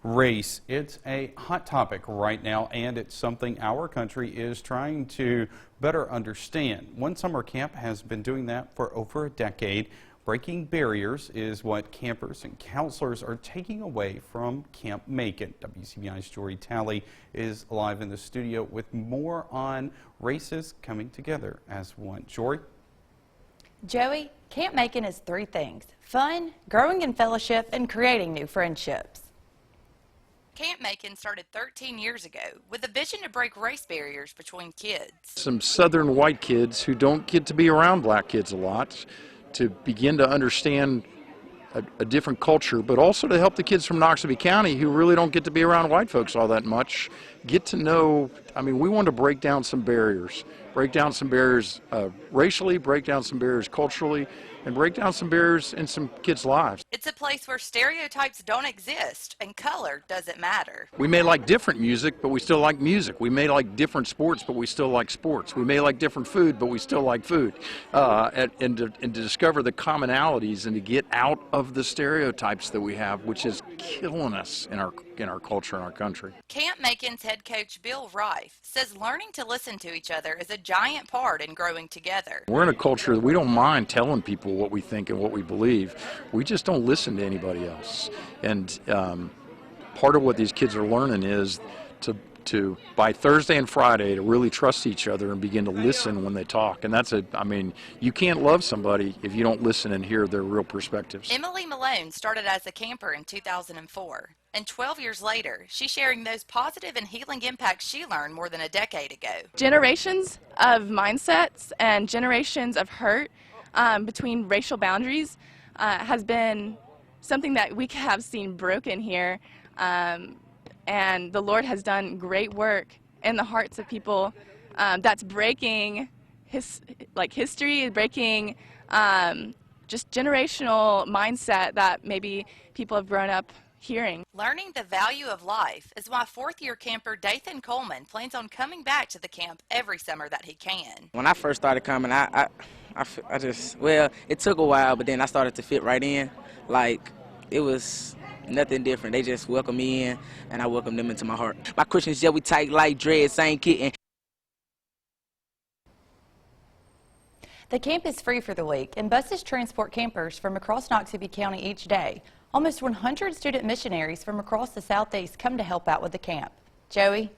Race, it's a hot topic right now, and it's something our country is trying to better understand. One summer camp has been doing that for over a decade. Breaking barriers is what campers and counselors are taking away from Camp Macon. WCBI's Jory Talley is live in the studio with more on races coming together as one. Jory? Joey, Camp Macon is three things: fun, growing in fellowship, and creating new friendships. Camp Macon started 13 years ago with a vision to break race barriers between kids. Some southern white kids who don't get to be around black kids a lot, to begin to understand a different culture, but also to help the kids from Noxubee County who really don't get to be around white folks all that much get to know. I mean, we want to break down some barriers racially, break down some barriers culturally, and break down some barriers in some kids' lives. It's a place where stereotypes don't exist and color doesn't matter. We may like different music, but we still like music. We may like different sports, but we still like sports. We may like different food, but we still like food. And to discover the commonalities and to get out of the stereotypes that we have, which is killing us in our culture and our country. Camp Macon's head coach Bill Rife says learning to listen to each other is a giant part in growing together. We're in a culture that we don't mind telling people what we think and what we believe. We just don't listen to anybody else. And part of what these kids are learning is to by Thursday and Friday to really trust each other and begin to listen when they talk. And I mean, you can't love somebody if you don't listen and hear their real perspectives. Emily Malone started as a camper in 2004. And 12 years later, she's sharing those positive and healing impacts she learned more than a decade ago. Generations of mindsets and generations of hurt between racial boundaries has been something that we have seen broken here. And the Lord has done great work in the hearts of people that's breaking history, breaking just generational mindset that maybe people have grown up hearing. Learning the value of life is why fourth-year camper Dathan Coleman plans on coming back to the camp every summer that he can. When I first started coming, I just, well, it took a while, but then I started to fit right in. Like, it was nothing different. They just welcomed me in, and I welcomed them into my heart. My Christians, yeah, we tight like dreads, ain't kidding. The camp is free for the week, and buses transport campers from across Noxubee County each day. Almost 100 student missionaries from across the Southeast come to help out with the camp. Joey?